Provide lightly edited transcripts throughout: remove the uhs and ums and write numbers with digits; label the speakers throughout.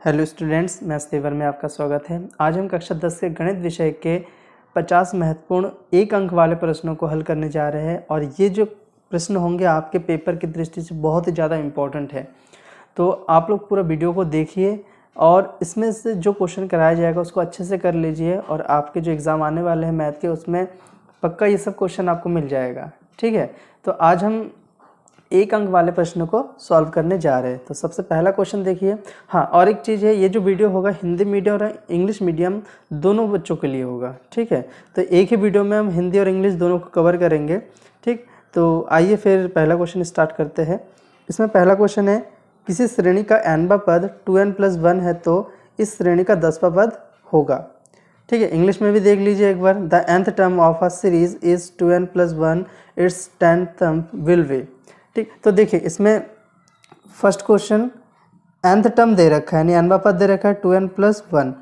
Speaker 1: Hello students, मैं स्तेवर में आपका स्वागत है। आज हम कक्षा 10 के गणित विषय के 50 महत्वपूर्ण एक अंक वाले प्रश्नों को हल करने जा रहे हैं और ये जो प्रश्न होंगे आपके पेपर की दृष्टि से बहुत ही ज़्यादा इम्पोर्टेंट है। तो आप लोग पूरा वीडियो को देखिए और इसमें से जो क्वेश्चन कराया जाएगा उसको अच्छे से कर लीजिए और आपके जो एग्ज़ाम आने वाले हैं मैथ के उसमें पक्का ये सब क्वेश्चन आपको मिल जाएगा। ठीक है, तो आज हम एक अंक वाले प्रश्न को सॉल्व करने जा रहे हैं। तो सबसे पहला क्वेश्चन देखिए। हाँ, और एक चीज़ है, ये जो वीडियो होगा हिंदी मीडियम और इंग्लिश मीडियम दोनों बच्चों के लिए होगा। ठीक है, तो एक ही वीडियो में हम हिंदी और इंग्लिश दोनों को कवर करेंगे। ठीक, तो आइए फिर पहला क्वेश्चन स्टार्ट करते हैं। इसमें पहला क्वेश्चन है, किसी श्रेणी का nवां पद 2n+1 है तो इस श्रेणी का 10वां पद होगा। ठीक है, इंग्लिश में भी देख लीजिए एक बार। The nth term of a series is 2n+1, it's 10th term will be. ठीक, तो देखिए इसमें फर्स्ट क्वेश्चन nth टर्म दे रखा है, यानी nवां पद दे रखा है 2n+1।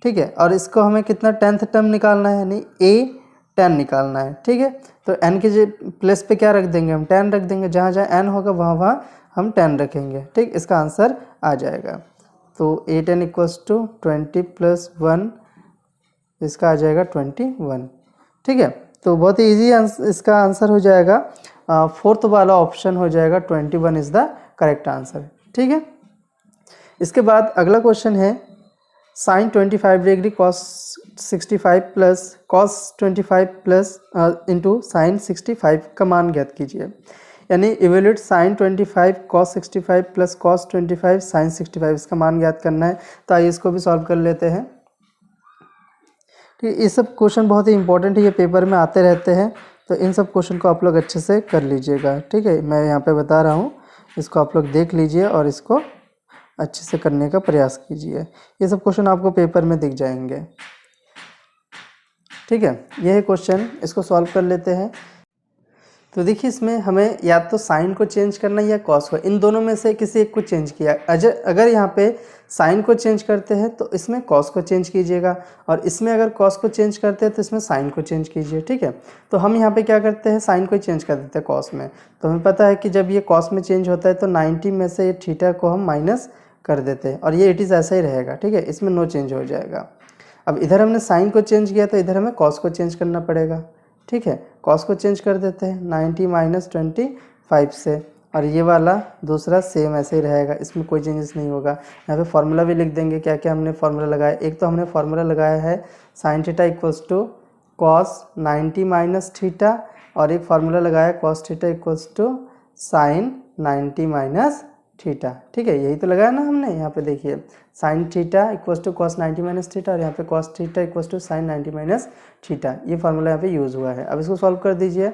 Speaker 1: ठीक है, और इसको हमें कितना 10th टर्म निकालना है, यानी a10 निकालना है। ठीक है, तो n के प्लेस पे क्या रख देंगे, हम 10 रख देंगे। जहाँ जहाँ n होगा वहाँ हम 10 रखेंगे। ठीक, इसका आंसर आ जाएगा। तो a10 = 20+1, इसका आ जाएगा 21। ठीक है, तो बहुत ही ईजी इसका आंसर हो जाएगा। फोर्थ वाला ऑप्शन हो जाएगा, 21 इज़ द करेक्ट आंसर। ठीक है, इसके बाद अगला क्वेश्चन है, sin 25 degree cos 65 plus cos 25 plus into sine 65 का मान ज्ञात कीजिए। यानी evaluate sin 25 cos 65 plus cos 25 sin 65, इसका मान ज्ञात करना है। तो आइए इसको भी सॉल्व कर लेते हैं। ये सब क्वेश्चन बहुत ही इंपॉर्टेंट है, ये पेपर में आते रहते हैं, तो इन सब क्वेश्चन को आप लोग अच्छे से कर लीजिएगा। ठीक है, मैं यहाँ पे बता रहा हूँ, इसको आप लोग देख लीजिए और इसको अच्छे से करने का प्रयास कीजिए। ये सब क्वेश्चन आपको पेपर में दिख जाएंगे। ठीक है, यह है क्वेश्चन, इसको सॉल्व कर लेते हैं। तो देखिए इसमें हमें या तो साइन को चेंज करना या कॉस को, इन दोनों में से किसी एक को चेंज किया। अगर यहाँ पे साइन को चेंज करते हैं तो इसमें कॉस को चेंज कीजिएगा, और इसमें अगर कॉस को चेंज करते हैं तो इसमें साइन को चेंज कीजिए। ठीक है, तो हम यहाँ पे क्या करते हैं, साइन को चेंज कर देते हैं कॉस में। तो हमें पता है कि जब ये कॉस में चेंज होता है तो 90 में से ये थीटा को हम माइनस कर देते हैं और ये 80 ऐसा ही रहेगा। ठीक है, इसमें नो चेंज हो जाएगा। अब इधर हमने साइन को चेंज किया तो इधर हमें कॉस को चेंज करना पड़ेगा। ठीक है, कॉस को चेंज कर देते हैं 90 - 25 से, और ये वाला दूसरा सेम ऐसे ही रहेगा, इसमें कोई चेंजेस नहीं होगा। यहाँ पे फॉर्मूला भी लिख देंगे, क्या क्या हमने फॉर्मूला लगाया। एक तो हमने फॉर्मूला लगाया है sin थीटा = cos 90 - थीटा, और एक फार्मूला लगाया cos थीटा = sin 90 - थीटा। ठीक है, यही तो लगाया ना हमने। यहाँ पे देखिए sin थीटा = cos 90 - थीटा, और यहाँ पे cos थीटा = sin 90 - थीटा, ये फार्मूला यहाँ पे यूज़ हुआ है। अब इसको सॉल्व कर दीजिए।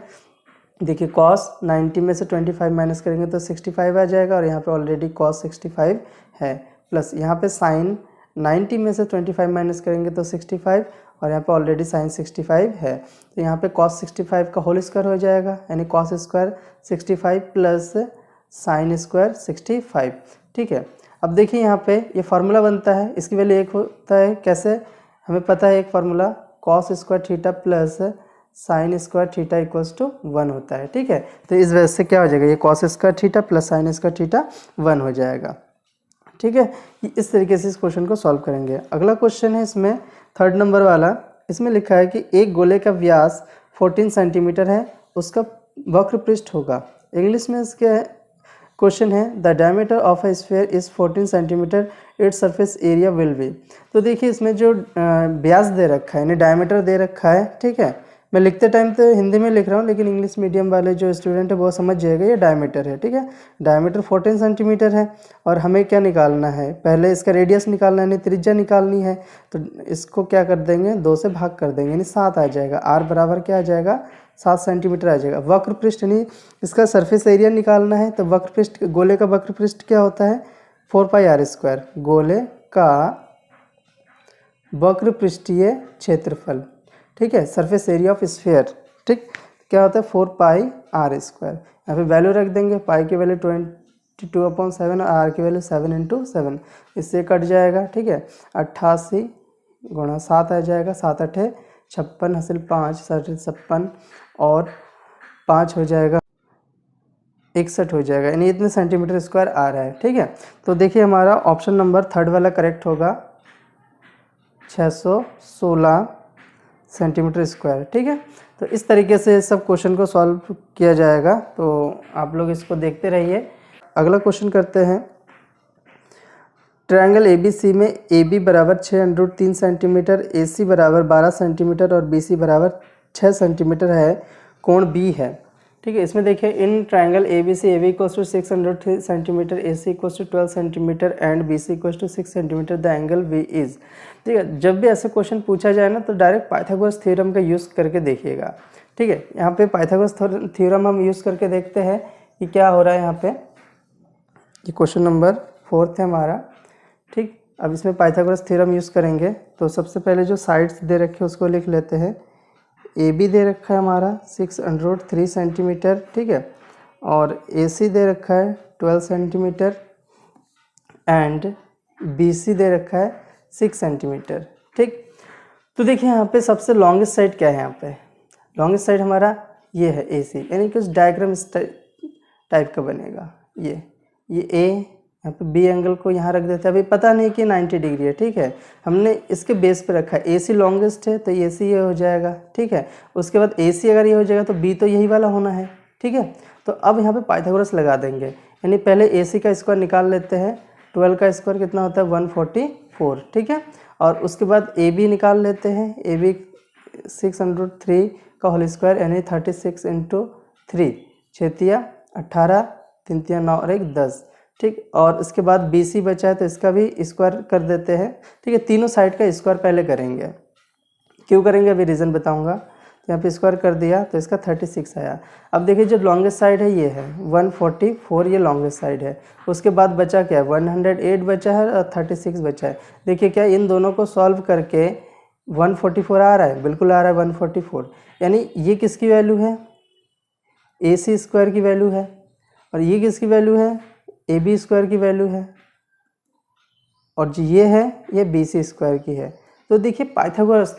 Speaker 1: देखिए cos 90 में से 25 माइनस करेंगे तो 65 आ जाएगा, और यहाँ पे ऑलरेडी cos 65 है, प्लस यहाँ पे sin 90 में से 25 माइनस करेंगे तो 65, और यहाँ पे ऑलरेडी sin 65 है। तो यहाँ पे cos 65 का होल स्क्वायर हो जाएगा, यानी cos square 65 plus sin square 65। ठीक है, अब देखिए यहाँ पे ये फार्मूला बनता है, इसकी वैल्यू 1 होता है। कैसे, हमें पता है एक formula cos square theta plus sine square theta = 1 होता है। ठीक है, तो इस वजह से क्या हो जाएगा, ये cos square theta plus sine square theta 1 हो जाएगा। ठीक है, इस तरीके से इस क्वेश्चन को सॉल्व करेंगे। अगला क्वेश्चन है इसमें 3rd नंबर वाला। इसमें लिखा है कि एक गोले का व्यास 14 सेंटीमीटर है, उसका वक्र पृष्ठ होगा। इंग्लिश में इसके क्वेश्चन है, the diameter of a sphere is 14 centimetre, its surface area will be. तो देखिए इसमें जो व्यास दे रखा है, यानी डायमीटर दे रखा है। ठीक है, मैं लिखते टाइम तो हिंदी में लिख रहा हूँ, लेकिन इंग्लिश मीडियम वाले जो स्टूडेंट है वो समझ जाएगा, ये डायमीटर है। ठीक है, डायमीटर 14 सेंटीमीटर है, और हमें क्या निकालना है, पहले इसका रेडियस निकालना है, यानी त्रिज्या निकालनी है। तो इसको क्या कर देंगे, 2 से भाग कर देंगे, यानी 7 आ जाएगा। आर बराबर क्या आ जाएगा, 7 सेंटीमीटर आ जाएगा। वक्र पृष्ठ यानी इसका सरफेस एरिया निकालना है, तो वक्र पृष्ठ, गोले का वक्र पृष्ठ क्या होता है, 4πr²। गोले का वक्र पृष्ठीय क्षेत्रफल। ठीक है, सरफेस एरिया ऑफ स्फीयर। ठीक, क्या होता है, 4πr²। यहाँ पे वैल्यू रख देंगे, पाई की वैल्यू 22/7 और आर की वैल्यू 7 × 7, इससे कट जाएगा। ठीक है, 88 × 7 आ जाएगा, 7 × 8 = 56, हासिल 5, 56 और 5 हो जाएगा 61 हो जाएगा, यानी इतने सेंटीमीटर स्क्वायर आ रहा है। ठीक है, तो देखिए हमारा ऑप्शन नंबर थर्ड वाला करेक्ट होगा, 616 सेंटीमीटर स्क्वायर। ठीक है, तो इस तरीके से सब क्वेश्चन को सॉल्व किया जाएगा, तो आप लोग इसको देखते रहिए। अगला क्वेश्चन करते हैं। ट्रायंगल ABC में AB बराबर 6√3 सेंटीमीटर, AC बराबर 12 सेंटीमीटर और BC बराबर 6 सेंटीमीटर है, कोण B है। ठीक है, इसमें देखिए in triangle ABC AB equals to 603 centimetre, AC equals to 12 centimetre and BC equals to 6 centimetre, the angle V is. ठीक है, जब भी ऐसे क्वेश्चन पूछा जाए ना तो डायरेक्ट पाइथागोरस थ्योरम का यूज़ करके देखिएगा। ठीक है, यहाँ पे पाइथागोरस थ्योरम हम यूज़ करके देखते हैं कि क्या हो रहा है यहाँ पे। ये क्वेश्चन नंबर 4 है हमारा। ठीक, अब इसमें पाइथागोरस थ्योरम यूज़ करेंगे। तो सबसे पहले जो साइड्स दे रखे हैं उसको लिख लेते हैं। AB दे रखा है हमारा 603 सेंटीमीटर। ठीक है, और AC दे रखा है 12 सेंटीमीटर एंड BC दे रखा है 6 सेंटीमीटर। ठीक, तो देखिए यहाँ पे सबसे लॉन्गेस्ट साइड क्या है, यहाँ पे लॉन्गेस्ट साइड हमारा ये है AC, यानी कि उस डायग्राम इस टाइप का बनेगा। ये A, यहाँ पे B एंगल को यहाँ रख देते हैं। अभी पता नहीं कि 90 डिग्री है। ठीक है, हमने इसके बेस पे रखा है, AC लॉन्गेस्ट है तो AC ये हो जाएगा। ठीक है, उसके बाद AC अगर ये हो जाएगा तो B तो यही वाला होना है। ठीक है, तो अब यहाँ पे पाइथागोरस लगा देंगे, यानी पहले AC का स्क्वायर निकाल लेते हैं। 12 का स्क्वायर कितना होता है, 144। ठीक है, और उसके बाद AB निकाल लेते हैं। AB 603 का होल स्क्वायर यानी 36 इंटू 3, 6 18, 3 9 और 1 10। ठीक, और इसके बाद BC बचा है तो इसका भी स्क्वायर कर देते हैं। ठीक है, तीनों साइड का स्क्वायर पहले करेंगे, क्यों करेंगे अभी रीज़न बताऊंगा। तो यहाँ पे स्क्वायर कर दिया तो इसका 36 आया। अब देखिए जो लॉन्गेस्ट साइड है ये है 144, ये लॉन्गेस्ट साइड है। उसके बाद बचा क्या है, 108 बचा है और 36 बचा है। देखिए क्या इन दोनों को सॉल्व करके 144 आ रहा है, बिल्कुल आ रहा है 144, यानी ये किसकी वैल्यू है, AC स्क्वायर की वैल्यू है, और ये किसकी वैल्यू है, AB स्क्वायर की वैल्यू है, और जो ये है ये BC स्क्वायर की है। तो देखिए पाइथागोरस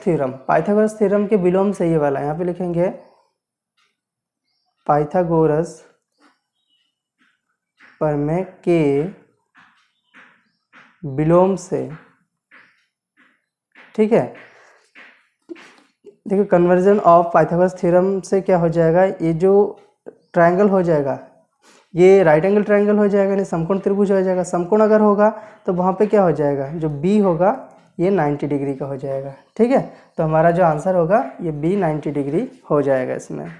Speaker 1: थ्योरम के विलोम से ये वाला यहाँ पे लिखेंगे, पाइथागोरस प्रमेय के विलोम से। ठीक है, देखिए कन्वर्जन ऑफ पाइथागोरस थ्योरम से क्या हो जाएगा, ये जो ट्रायंगल हो जाएगा ये राइट एंगल ट्रायंगल हो जाएगा, यानी समकोण त्रिभुज हो जाएगा। समकोण अगर होगा तो वहाँ पे क्या हो जाएगा, जो B होगा ये 90 डिग्री का हो जाएगा। ठीक है, तो हमारा जो आंसर होगा ये B 90 डिग्री हो जाएगा इसमें।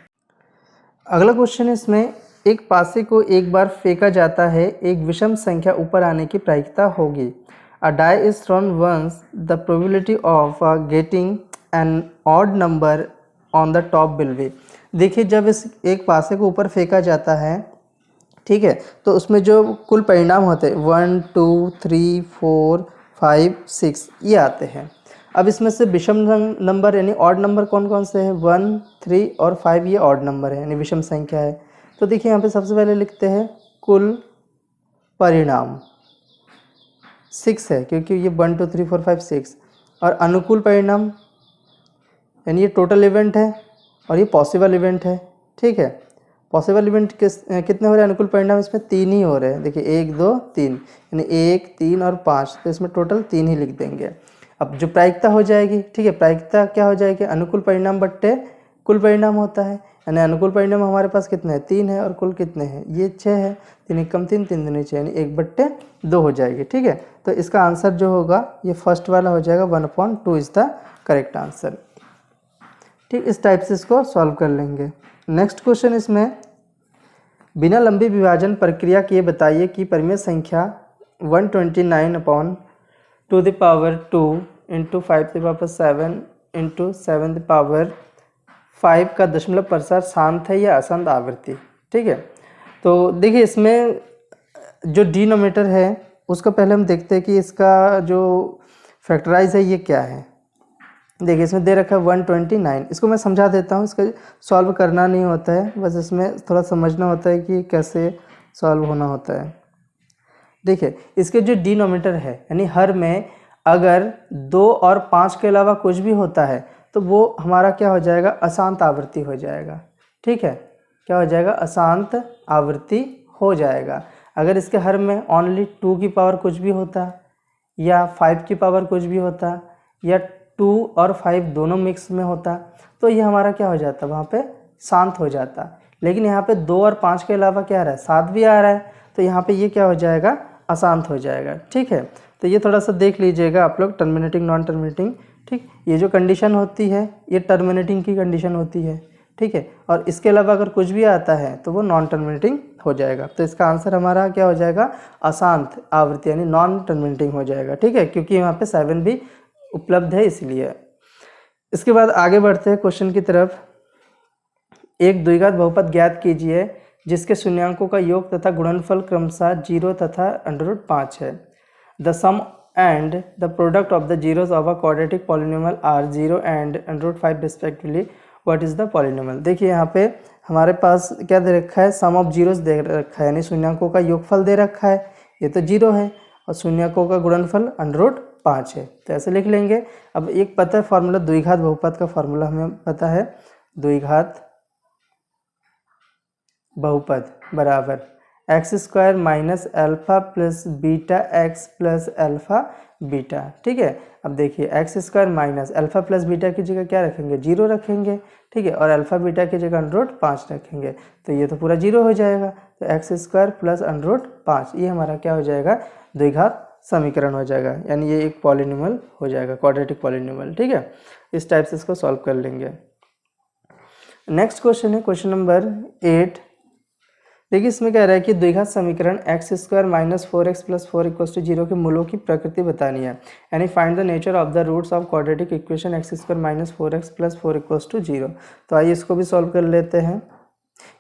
Speaker 1: अगला क्वेश्चन है, इसमें एक पासे को एक बार फेंका जाता है, एक विषम संख्या ऊपर आने की प्रायिकता होगी। A die is thrown once, the probability of getting an odd number on the top will be. देखिए जब इस एक पासे को ऊपर फेंका जाता है, ठीक है, तो उसमें जो कुल परिणाम होते हैं 1 2 3 4 5 6 ये आते हैं। अब इसमें से विषम नंबर यानी ऑड नंबर कौन कौन से हैं, 1 3 और 5 ये ऑड नंबर है, यानी विषम संख्या है। तो देखिए यहाँ पे सबसे पहले लिखते हैं कुल परिणाम 6 है, क्योंकि ये 1 2 3 4 5 6, और अनुकूल परिणाम यानी ये टोटल इवेंट है और ये पॉसिबल इवेंट है। ठीक है, पॉसिबल इवेंट कितने हो रहे हैं, अनुकूल परिणाम इसमें 3 ही हो रहे हैं। देखिए 1 2 3, यानी 1 3 और 5, तो इसमें टोटल 3 ही लिख देंगे। अब जो प्रायिकता हो जाएगी, ठीक है, प्रायिकता क्या हो जाएगी, अनुकूल परिणाम बट्टे कुल परिणाम होता है, यानी अनुकूल परिणाम हमारे पास कितने हैं, 3 है, और कुल कितने हैं, ये 6 है। 3 कम 3 3 दूनी 6, यानी 1/2 हो जाएगी। ठीक है, तो इसका आंसर जो होगा ये फर्स्ट वाला हो जाएगा, 1/2 इज़ द करेक्ट आंसर। ठीक, इस टाइप से इसको सॉल्व कर लेंगे। नेक्स्ट क्वेश्चन, इसमें बिना लंबी विभाजन प्रक्रिया के बताइए कि परिमेय संख्या 129/2 इंटू 5⁵ इंटू 7⁵ का दशमलव प्रसार शांत है या अशांत आवृत्ति। ठीक है, तो देखिए इसमें जो डिनोमिनेटर है उसको पहले हम देखते हैं कि इसका जो फैक्टराइज है ये क्या है। देखिए इसमें दे रखा है 129, इसको मैं समझा देता हूँ, इसका सॉल्व करना नहीं होता है, बस इसमें थोड़ा समझना होता है कि कैसे सॉल्व होना होता है। देखिए इसके जो डिनोमिनेटर है, यानी हर में अगर 2 और 5 के अलावा कुछ भी होता है तो वो हमारा क्या हो जाएगा, अशांत आवृत्ति हो जाएगा। ठीक है, क्या हो जाएगा, अशांत आवृत्ति हो जाएगा। अगर इसके हर में ओनली 2 की पावर कुछ भी होता या 5 की पावर कुछ भी होता या 2 और 5 दोनों मिक्स में होता तो ये हमारा क्या हो जाता, वहाँ पे शांत हो जाता। लेकिन यहाँ पे 2 और 5 के अलावा क्या आ रहा है, 7 भी आ रहा है, तो यहाँ पे ये क्या हो जाएगा, अशांत हो जाएगा। ठीक है, तो ये थोड़ा सा देख लीजिएगा आप लोग, टर्मिनेटिंग नॉन टर्मिनेटिंग। ठीक, ये जो कंडीशन होती है ये टर्मिनेटिंग की कंडीशन होती है। ठीक है, और इसके अलावा अगर कुछ भी आता है तो वो नॉन टर्मिनेटिंग हो जाएगा। तो इसका आंसर हमारा क्या हो जाएगा, अशांत आवृत्ति यानी नॉन टर्मिनेटिंग हो जाएगा। ठीक है, क्योंकि यहाँ पे 7 भी उपलब्ध है इसलिए। इसके बाद आगे बढ़ते हैं क्वेश्चन की तरफ। एक द्विघात बहुपद ज्ञात कीजिए जिसके शून्यांकों का योग तथा गुणनफल क्रमशः 0 तथा √5 है। The sum and the product of the zeros of a quadratic polynomial are 0 and √5 respectively, what is the polynomial. देखिए यहाँ पे हमारे पास क्या दे रखा है, सम ऑफ जीरोस दे रखा है यानी शून्यांकों का योगफल दे रखा है, ये तो 0 है, और शून्यांकों का गुणनफल √5 है, तो ऐसे लिख लेंगे। अब एक पता है फॉर्मूला, द्विघात बहुपद का फॉर्मूला हमें पता है, द्विघात बहुपद बराबर x² minus alpha plus beta x plus alpha beta. ठीक है, अब देखिए x² minus alpha plus beta की जगह क्या रखेंगे, 0 रखेंगे। ठीक है, और अल्फा बीटा की जगह √5 रखेंगे, तो ये तो पूरा 0 हो जाएगा। तो x² प्लस √5 ये हमारा क्या हो जाएगा, द्विघात समीकरण हो जाएगा, यानी ये एक पॉलिनोमियल हो जाएगा, क्वाड्रेटिक पॉलिनोमियल। ठीक है, इस टाइप से इसको सॉल्व कर लेंगे। नेक्स्ट क्वेश्चन है क्वेश्चन नंबर 8। देखिए इसमें कह रहा है कि द्विघात समीकरण x² minus 4x plus 4 equals to 0 के मूलों की प्रकृति बतानी है, यानी find the nature of the roots of quadratic equation x² minus 4x plus 4 equals to 0। तो आइए इसको भी सॉल्व कर लेते हैं।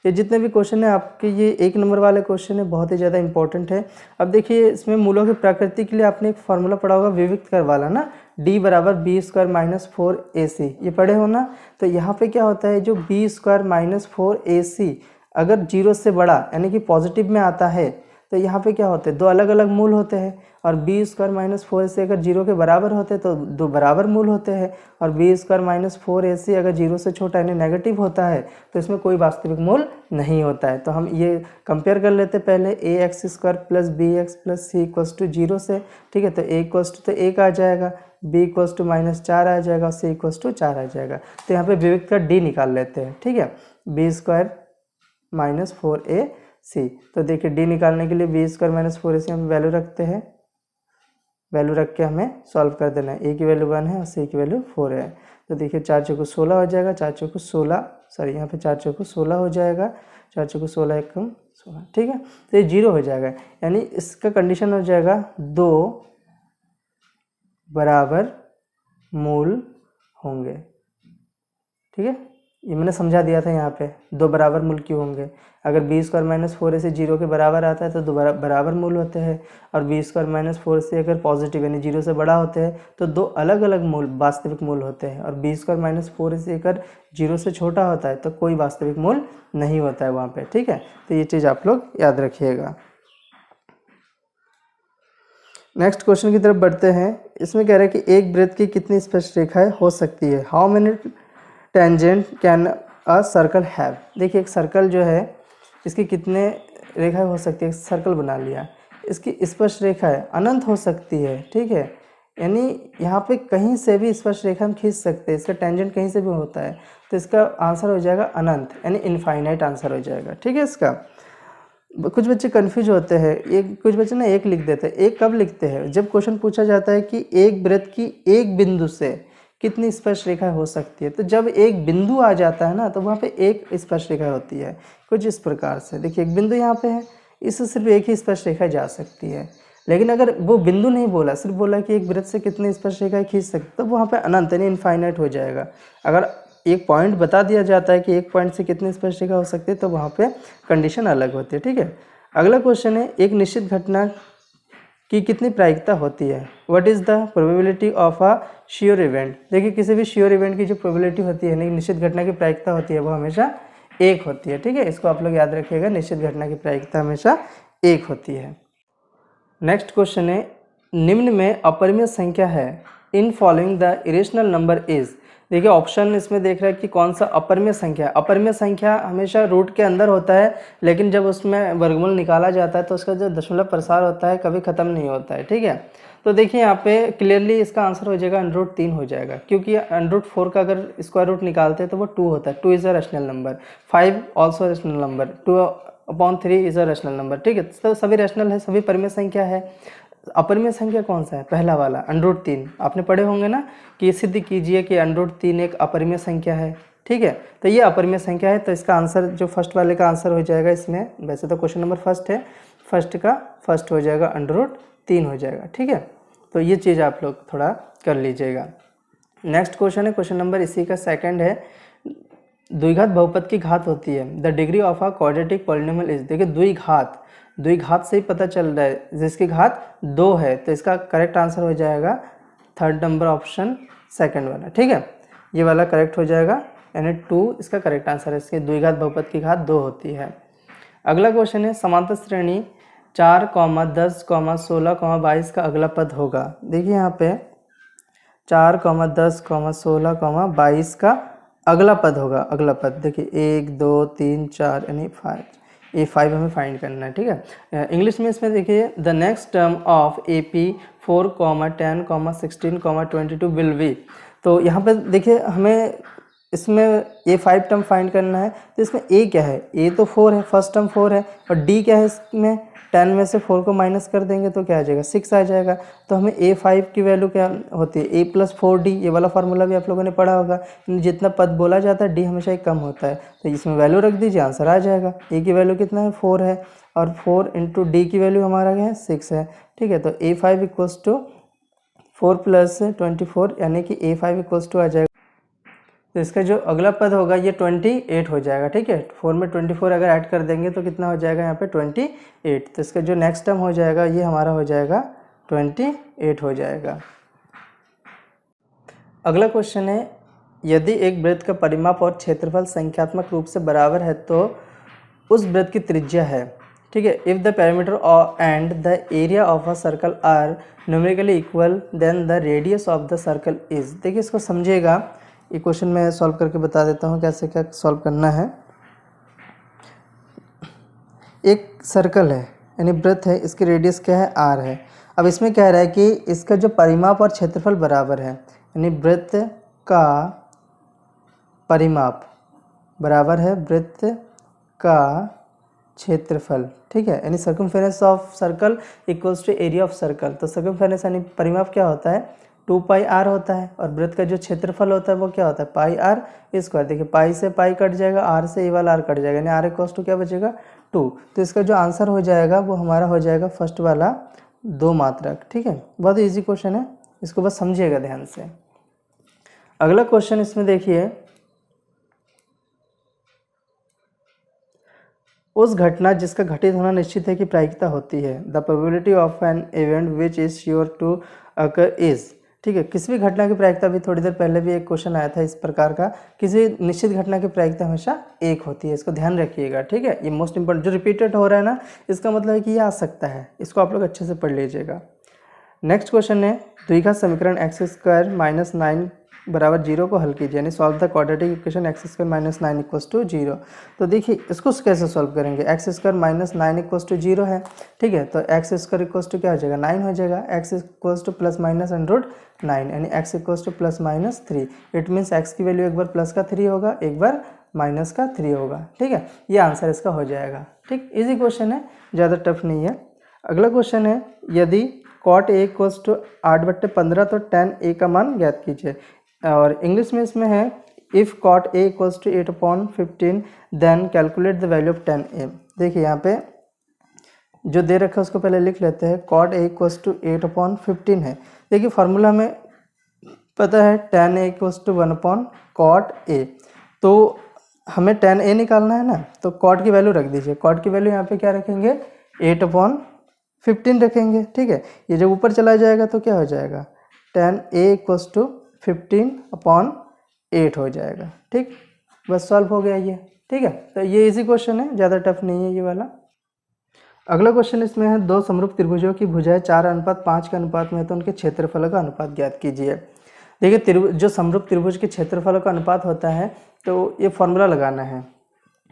Speaker 1: ये जितने भी क्वेश्चन है आपके, ये 1 नंबर वाले क्वेश्चन है, बहुत ही ज़्यादा इंपॉर्टेंट है। अब देखिए इसमें मूलों की प्रकृति के लिए आपने एक फार्मूला पढ़ा होगा विविक्त कर वाला ना, d बराबर b² माइनस 4ac, ये पढ़े हो ना। तो यहाँ पे क्या होता है, जो b² माइनस 4ac अगर 0 से बड़ा यानी कि पॉजिटिव में आता है तो यहाँ पे क्या होते हैं, दो अलग अलग मूल होते हैं, और b² माइनस 4ac अगर 0 के बराबर होते हैं तो दो बराबर मूल होते हैं, और b² माइनस 4ac अगर 0 से छोटा यानी नेगेटिव होता है तो इसमें कोई वास्तविक मूल नहीं होता है। तो हम ये कंपेयर कर लेते पहले ax² plus bx plus c equals to 0 से। ठीक है, तो a इक्वल्स टू तो 1 आ जाएगा, b इक्वल्स टू -4 आ जाएगा, और c इक्वल्स टू 4 आ जाएगा। तो यहाँ पे विविक्त का d निकाल लेते हैं। ठीक है, b² माइनस 4ac, तो देखिए d निकालने के लिए b² माइनस 4ac हम वैल्यू रखते हैं, वैल्यू रख के हमें सॉल्व कर देना है। a की वैल्यू 1 है और c की वैल्यू 4 है। तो देखिए 4 चौको 16 हो जाएगा, 4 चौको 16, सॉरी यहाँ पे 4 चौको 16 हो जाएगा, 4 चौको 16 एकम 16। ठीक है, तो ये 0 हो जाएगा, यानी इसका कंडीशन हो जाएगा 2 बराबर मूल होंगे। ठीक है, ये मैंने समझा दिया था, यहाँ पे 2 बराबर मूल क्यों होंगे। अगर b² माइनस 4ac 0 के बराबर आता है तो 2 बराबर मूल होते हैं, और b² माइनस 4ac अगर पॉजिटिव यानी 0 से बड़ा होते हैं तो 2 अलग अलग मूल वास्तविक मूल होते हैं, और b² माइनस 4ac अगर 0 से छोटा होता है तो कोई वास्तविक मूल नहीं होता है वहाँ पे। ठीक है, तो ये चीज़ आप लोग याद रखिएगा। नेक्स्ट क्वेश्चन की तरफ बढ़ते हैं। इसमें कह रहे हैं कि एक वृत्त की कितनी स्पर्श रेखाएं हो सकती है, how many tangent can a circle have. देखिए एक सर्कल जो है इसकी कितने रेखाएं हो सकती है, सर्कल बना लिया, इसकी स्पर्श रेखाएं अनंत हो सकती है। ठीक है, यानी यहाँ पे कहीं से भी स्पर्श रेखा हम खींच सकते हैं, इसका टेंजेंट कहीं से भी होता है, तो इसका आंसर हो जाएगा अनंत यानी इनफाइनाइट आंसर हो जाएगा। ठीक है, इसका कुछ बच्चे कंफ्यूज होते हैं, एक कुछ बच्चे ना एक लिख देते हैं। एक कब लिखते हैं, जब क्वेश्चन पूछा जाता है कि एक वृत्त की एक बिंदु से कितनी स्पर्श रेखा हो सकती है, तो जब एक बिंदु आ जाता है ना तो वहाँ पे एक स्पर्श रेखा होती है कुछ इस प्रकार से। देखिए एक बिंदु यहाँ पे है, इससे सिर्फ एक ही स्पर्श रेखा जा सकती है, लेकिन अगर वो बिंदु नहीं बोला, सिर्फ बोला कि एक वृत्त से कितनी स्पर्श रेखाएं खींच सकते, तो वहाँ पे अनंत यानी इनफाइनाइट हो जाएगा। अगर एक पॉइंट बता दिया जाता है कि एक पॉइंट से कितनी स्पर्श रेखा हो सकती है तो वहाँ पे कंडीशन अलग होती है। ठीक है, अगला क्वेश्चन है एक निश्चित घटना की कितनी प्रायिकता होती है, what is the probability of a sure event. देखिए किसी भी श्योर इवेंट की जो प्रोबेबिलिटी होती है, नहीं निश्चित घटना की प्रायिकता होती है, वो हमेशा 1 होती है। ठीक है, इसको आप लोग याद रखिएगा, निश्चित घटना की प्रायिकता हमेशा 1 होती है। नेक्स्ट क्वेश्चन है निम्न में अपरिमेय संख्या है, in following the irrational number is, देखिए ऑप्शन इसमें देख रहा है कि कौन सा अपरिमेय संख्या है। अपरिमेय संख्या हमेशा रूट के अंदर होता है, लेकिन जब उसमें वर्गमूल निकाला जाता है तो उसका जो दशमलव प्रसार होता है कभी ख़त्म नहीं होता है, ठीक है। तो देखिए यहाँ पे क्लियरली इसका आंसर हो जाएगा √3 हो जाएगा, क्योंकि √4 का अगर स्क्वायर रूट निकालते हैं तो वो 2 होता है। 2 is a rational number, 5 also rational number, 2/3 is a rational number, ठीक है। तो सभी रैशनल है, सभी परिमेय संख्या है। अपरिमेय संख्या कौन सा है? पहला वाला √3। आपने पढ़े होंगे ना कि सिद्ध कीजिए कि √3 एक अपरिमेय संख्या है, ठीक है। तो ये अपरिमेय संख्या है, तो इसका आंसर जो फर्स्ट वाले का आंसर हो जाएगा इसमें, वैसे तो क्वेश्चन नंबर फर्स्ट है, फर्स्ट का फर्स्ट हो जाएगा √3 हो जाएगा, ठीक है। तो ये चीज़ आप लोग थोड़ा कर लीजिएगा। नेक्स्ट क्वेश्चन है, क्वेश्चन नंबर इसी का सेकंड है, द्विघात बहुपद की घात होती है, the degree of a quadratic polynomial is. देखिए द्विघात से ही पता चल रहा है, जिसकी घात 2 है, तो इसका करेक्ट आंसर हो जाएगा थर्ड नंबर ऑप्शन सेकंड वाला, ठीक है। ये वाला करेक्ट हो जाएगा, यानी 2 इसका करेक्ट आंसर है। इसके द्विघात बहुपद की घात 2 होती है। अगला क्वेश्चन है, समांतर श्रेणी 4, 10, 16, 22 का अगला पद होगा। देखिए यहाँ पे 4, 10, 16, 22 का अगला पद होगा। अगला पद देखिए 1, 2, 3, 4 यानी 5, ये 5 हमें फाइंड करना है, ठीक है। इंग्लिश में इसमें देखिए the next term of AP 4, 10, 16, 22 will be. तो यहाँ पे देखिए हमें इसमें ये 5 टर्म फाइंड करना है, तो इसमें A क्या है? A तो 4 है, फर्स्ट टर्म 4 है, और D क्या है इसमें? 10 में से 4 को माइनस कर देंगे तो क्या आ जाएगा? 6 आ जाएगा। तो हमें A5 की वैल्यू क्या होती है? A + 4D, ये वाला फार्मूला भी आप लोगों ने पढ़ा होगा। जितना पद बोला जाता है D हमेशा एक कम होता है, तो इसमें वैल्यू रख दीजिए, आंसर आ जाएगा। A की वैल्यू कितना है? 4 है, और 4 × D की वैल्यू हमारा क्या है? 6 है, ठीक है। तो A5 = 4 + 24 यानी कि A5 = आ जाएगा, तो इसका जो अगला पद होगा ये 28 हो जाएगा, ठीक है। 4 में 24 अगर ऐड कर देंगे तो कितना हो जाएगा यहाँ पे? 28। तो इसका जो नेक्स्ट टर्म हो जाएगा ये हमारा हो जाएगा 28 हो जाएगा। अगला क्वेश्चन है, यदि एक वृत्त का परिमाप और क्षेत्रफल संख्यात्मक रूप से बराबर है तो उस वृत्त की त्रिज्या है, ठीक है। If the parameter and the area of a circle are numerically equal then the radius of the circle is. देखिए इसको समझिएगा, ये क्वेश्चन मैं सॉल्व करके बता देता हूँ कैसे क्या सॉल्व करना है। एक सर्कल है यानी वृत्त है, इसकी रेडियस क्या है? r है। अब इसमें कह रहा है कि इसका जो परिमाप और क्षेत्रफल बराबर है, यानी वृत्त का परिमाप बराबर है वृत्त का क्षेत्रफल, ठीक है। यानी circumference of circle equals to area of circle. तो सर्कमफेरेंस यानी परिमाप क्या होता है? 2πr होता है, और वृत्त का जो क्षेत्रफल होता है वो क्या होता है? πr²। देखिए पाई से पाई कट जाएगा, r से ये वाला r कट जाएगा, यानी r = क्या बचेगा? 2। तो इसका जो आंसर हो जाएगा वो हमारा हो जाएगा फर्स्ट वाला 2 मात्रक, ठीक है। बहुत ईजी क्वेश्चन है, इसको बस समझिएगा ध्यान से। अगला क्वेश्चन इसमें देखिए, उस घटना जिसका घटित होना निश्चित है की प्रायिकता होती है, the probability of an event which is sure to occur is, ठीक है। किसी भी घटना की प्रायिकता, भी थोड़ी देर पहले भी एक क्वेश्चन आया था इस प्रकार का, किसी निश्चित घटना की प्रायिकता हमेशा 1 होती है, इसको ध्यान रखिएगा, ठीक है। ये मोस्ट इंपॉर्टेंट, जो रिपीटेड हो रहा है ना, इसका मतलब है कि ये आ सकता है, इसको आप लोग अच्छे से पढ़ लीजिएगा। नेक्स्ट क्वेश्चन है, द्विघात समीकरण x² - 9 = 0 को हल कीजिए, यानी solve the quadratic equation x² - 9 = 0। तो देखिए इसको कैसे सॉल्व करेंगे? x² - 9 = 0 है, ठीक है। तो x² क्या हो जाएगा? 9 हो जाएगा। x = ±√9 यानी x = ±3। इट मीन्स x की वैल्यू एक बार प्लस का 3 होगा, एक बार माइनस का 3 होगा, ठीक है। ये आंसर इसका हो जाएगा, ठीक। इजी क्वेश्चन है, ज़्यादा टफ नहीं है। अगला क्वेश्चन है, यदि cot A = 8/15 तो tan A का मान ज्ञात कीजिए। और इंग्लिश में इसमें है, if cot A = 8/15 then calculate the value of tan A। देखिए यहाँ पे जो दे रखा है उसको पहले लिख लेते हैं। cot A = 8/15 है। देखिए फार्मूला में पता है tan A = 1/cot A, तो हमें tan A निकालना है ना, तो cot की वैल्यू रख दीजिए। cot की वैल्यू यहाँ पे क्या रखेंगे? 8/15 रखेंगे, ठीक है। ये जब ऊपर चला जाएगा तो क्या हो जाएगा? tan A = 15/8 हो जाएगा, ठीक। बस सॉल्व हो गया ये, ठीक है। तो ये इजी क्वेश्चन है, ज़्यादा टफ नहीं है ये वाला। अगला क्वेश्चन इसमें है, दो समरूप त्रिभुजों की भुजाएं 4:5 के अनुपात में है तो उनके क्षेत्रफल का अनुपात ज्ञात कीजिए। देखिए जो समरूप त्रिभुज के क्षेत्रफलों का अनुपात होता है, तो ये फॉर्मूला लगाना है,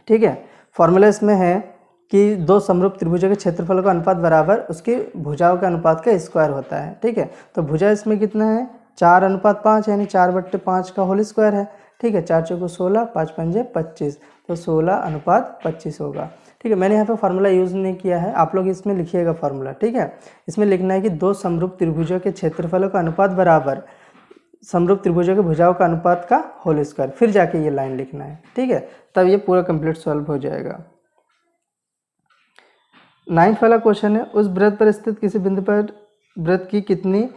Speaker 1: ठीक है। फॉर्मूला इसमें है कि दो समरूप त्रिभुजों के क्षेत्रफलों का अनुपात बराबर उसके भुजाओं के अनुपात का स्क्वायर होता है, ठीक है। तो भुजा इसमें कितना है, 4:5 यानी 4/5 का होल स्क्वायर है, ठीक है। 4 चौको 16, 5 पंजे 25, तो 16:25 होगा, ठीक है। मैंने यहाँ पे फार्मूला यूज़ नहीं किया है, आप लोग इसमें लिखिएगा फार्मूला, ठीक है। इसमें लिखना है कि दो समरूप त्रिभुजों के क्षेत्रफलों का अनुपात बराबर समरूप त्रिभुजों के भुजाओं का अनुपात का होल स्क्वायर, फिर जाके ये लाइन लिखना है, ठीक है। तब ये पूरा कंप्लीट सॉल्व हो जाएगा। 9th वाला क्वेश्चन है, उस वृत्त पर स्थित किसी बिंदु पर वृत्त की कितनी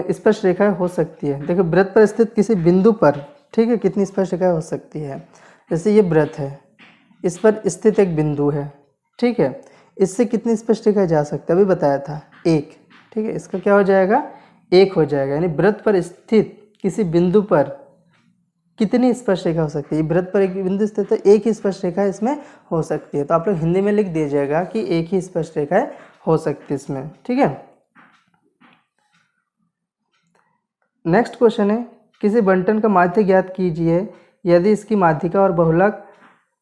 Speaker 1: स्पर्श रेखाएं हो सकती है। देखो वृत्त पर स्थित किसी बिंदु पर, ठीक है, कितनी स्पर्श रेखाएं हो सकती है। जैसे ये वृत्त है, इस पर स्थित एक बिंदु है, ठीक है, इससे कितनी स्पर्श रेखाएं जा सकती है, अभी बताया था 1, ठीक है। इसका क्या हो जाएगा, 1 हो जाएगा, यानी वृत्त पर स्थित किसी बिंदु पर कितनी स्पर्श रेखा हो सकती है। वृत्त पर एक बिंदु स्थित है, एक ही स्पर्श रेखा इसमें हो सकती है, तो आप लोग हिंदी में लिख दीजिएगा कि एक ही स्पर्श रेखा हो सकती है इसमें, ठीक है। नेक्स्ट क्वेश्चन है, किसी बंटन का माध्य ज्ञात कीजिए यदि इसकी माध्यिका और बहुलक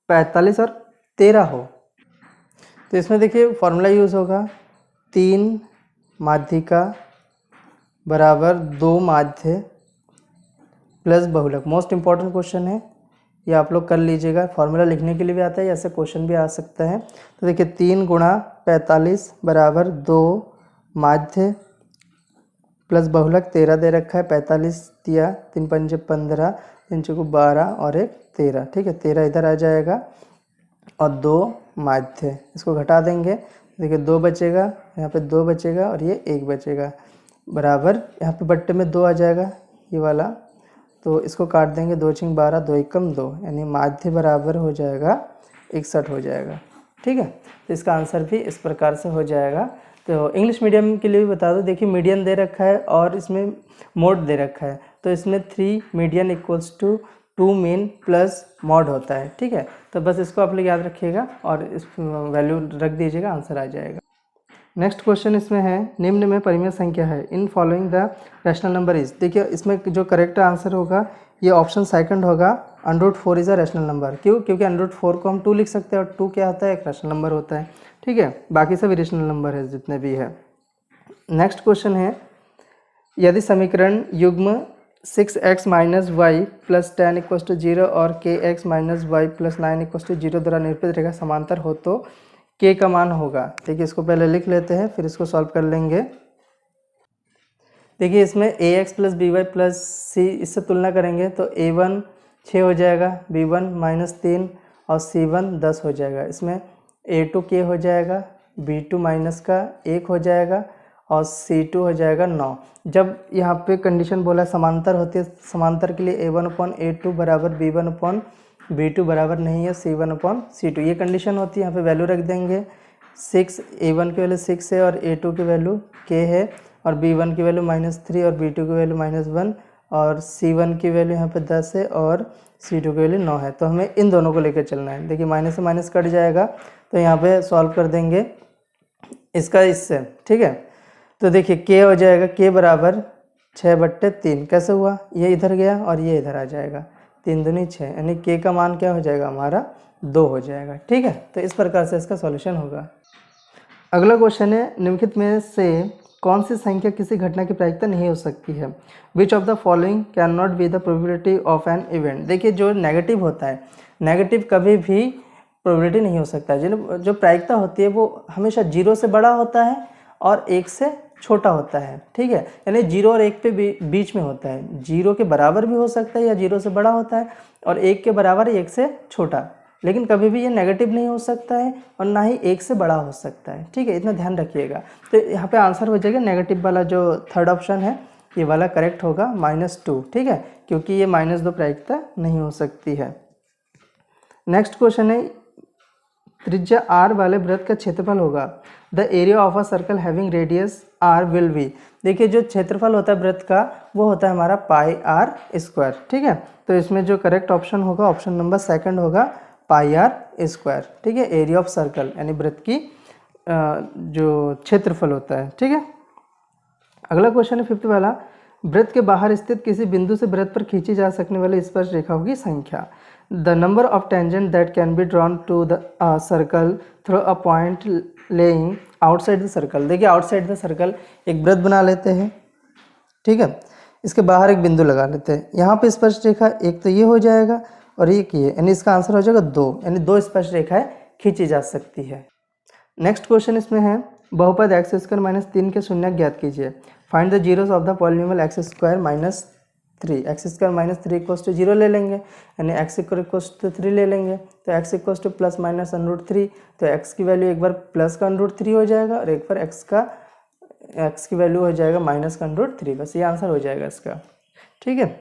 Speaker 1: 45 और 13 हो। तो इसमें देखिए फॉर्मूला यूज़ होगा, 3 माध्यिका बराबर 2 माध्य प्लस बहुलक। मोस्ट इंपॉर्टेंट क्वेश्चन है, ये आप लोग कर लीजिएगा, फॉर्मूला लिखने के लिए भी आता है, ऐसे क्वेश्चन भी आ सकता है। तो देखिए 3 गुणा 45 बराबर 2 माध्य प्लस बहुलक 13 दे रखा है, 45 दिया, 3 पंजे 15, 3 चौको 12 और 1 13, ठीक है। 13 इधर आ जाएगा और 2 माध्य, इसको घटा देंगे, देखिए 2 बचेगा, यहाँ पे 2 बचेगा और ये 1 बचेगा, बराबर यहाँ पे बट्टे में 2 आ जाएगा ये वाला, तो इसको काट देंगे, 2 छिंग 12, 2 एकम 2, यानी माध्य बराबर हो जाएगा 61 हो जाएगा, ठीक है। तो इसका आंसर भी इस प्रकार से हो जाएगा। तो इंग्लिश मीडियम के लिए भी बता दो, देखिए मीडियन दे रखा है और इसमें मोड दे रखा है, तो इसमें 3 median equals to 2 mean plus mode होता है, ठीक है। तो बस इसको आप लोग याद रखिएगा और इस वैल्यू रख दीजिएगा, आंसर आ जाएगा। नेक्स्ट क्वेश्चन इसमें है, निम्न में परिमेय संख्या है, in following the rational number is. देखिए इसमें जो करेक्ट आंसर होगा ये ऑप्शन सेकंड होगा, √4 इज़ अ रैशनल नंबर। क्यों, क्योंकि √4 को हम 2 लिख सकते हैं और 2 क्या होता है, एक रैशनल नंबर होता है, ठीक है। बाकी सब इरेशनल नंबर है जितने भी है। नेक्स्ट क्वेश्चन है, यदि समीकरण युग्म 6x - y + 10 = 0 और kx - y + 9 = 0 द्वारा निरूपित रेखा समांतर हो तो k का मान होगा। देखिए इसको पहले लिख लेते हैं, फिर इसको सॉल्व कर लेंगे। देखिए इसमें ax + by + c, इससे तुलना करेंगे तो a1 6 हो जाएगा, b1 -3 और c1 10 हो जाएगा। इसमें a2 k हो जाएगा, b2 -1 हो जाएगा और c2 हो जाएगा 9। जब यहाँ पे कंडीशन बोला समांतर होती है, समांतर के लिए a1/a2 बराबर b1/b2 बराबर नहीं है c1/c2, ये कंडीशन होती है। यहाँ पे वैल्यू रख देंगे, 6 a1 की वैल्यू 6 है और a2 की वैल्यू k है और b1 की वैल्यू -3 और b2 की वैल्यू -1 और c1 की वैल्यू यहाँ पे 10 है और c2 की वैल्यू 9 है। तो हमें इन दोनों को लेकर चलना है। देखिए माइनस से माइनस कट जाएगा, तो यहाँ पे सॉल्व कर देंगे इसका इससे, ठीक है। तो देखिए k हो जाएगा, k बराबर 6/3, कैसे हुआ, ये इधर गया और ये इधर आ जाएगा, 3 दूनी 6, यानी k का मान क्या हो जाएगा हमारा 2 हो जाएगा, ठीक है। तो इस प्रकार से इसका सॉल्यूशन होगा। अगला क्वेश्चन है, निम्नलिखित में से कौन सी संख्या किसी घटना की प्रायिकता नहीं हो सकती है। Which of the following can not be the probability of an event. देखिए जो नेगेटिव होता है, नेगेटिव कभी भी प्रोबेबिलिटी नहीं हो सकता है। जो प्रायिकता होती है वो हमेशा 0 से बड़ा होता है और 1 से छोटा होता है, ठीक है। यानी 0 और 1 पे बीच में होता है, 0 के बराबर भी हो सकता है या 0 से बड़ा होता है और 1 के बराबर 1 से छोटा, लेकिन कभी भी ये नेगेटिव नहीं हो सकता है और ना ही 1 से बड़ा हो सकता है, ठीक है। इतना ध्यान रखिएगा। तो यहाँ पे आंसर हो जाएगा नेगेटिव वाला, जो थर्ड ऑप्शन है ये वाला करेक्ट होगा, -2, ठीक है, क्योंकि ये -2 प्रायिकता नहीं हो सकती है। नेक्स्ट क्वेश्चन है, त्रिज्या r वाले वृत्त का क्षेत्रफल होगा, the area of a circle having radius r will be. देखिए जो क्षेत्रफल होता है वृत्त का वो होता है हमारा πr², ठीक है। तो इसमें जो करेक्ट ऑप्शन होगा, ऑप्शन नंबर सेकंड होगा πr², ठीक है। एरिया ऑफ सर्कल यानी वृत्त की जो क्षेत्रफल होता है, ठीक है। अगला क्वेश्चन है 5th वाला, वृत्त के बाहर स्थित किसी बिंदु से वृत्त पर खींची जा सकने वाली स्पर्श रेखाओं की संख्या। The number of tangent that can be drawn to the circle through a point lying outside the circle. देखिए आउटसाइड द सर्कल एक वृत्त बना लेते हैं, ठीक है, इसके बाहर एक बिंदु लगा लेते हैं। यहाँ पे स्पर्श रेखा एक तो ये हो जाएगा और एक ये, यानी इसका आंसर हो जाएगा 2, यानी 2 स्पर्श रेखाएं खींची जा सकती है। नेक्स्ट क्वेश्चन इसमें है बहुपद एक्स स्क्वायर माइनस 3 के शून्य ज्ञात कीजिए। Find the zeros of the polynomial x square minus 3। X square minus 3 equals to 0 ले लेंगे, यानी एक्स स्क्वायर इक्वल्स टू 3 ले लेंगे, तो x equals two plus minus √3, तो एक्स की वैल्यू एक बार प्लस का √3 हो जाएगा और एक बार एक्स की वैल्यू हो जाएगा माइनस का √3। बस ये आंसर हो जाएगा इसका, ठीक है।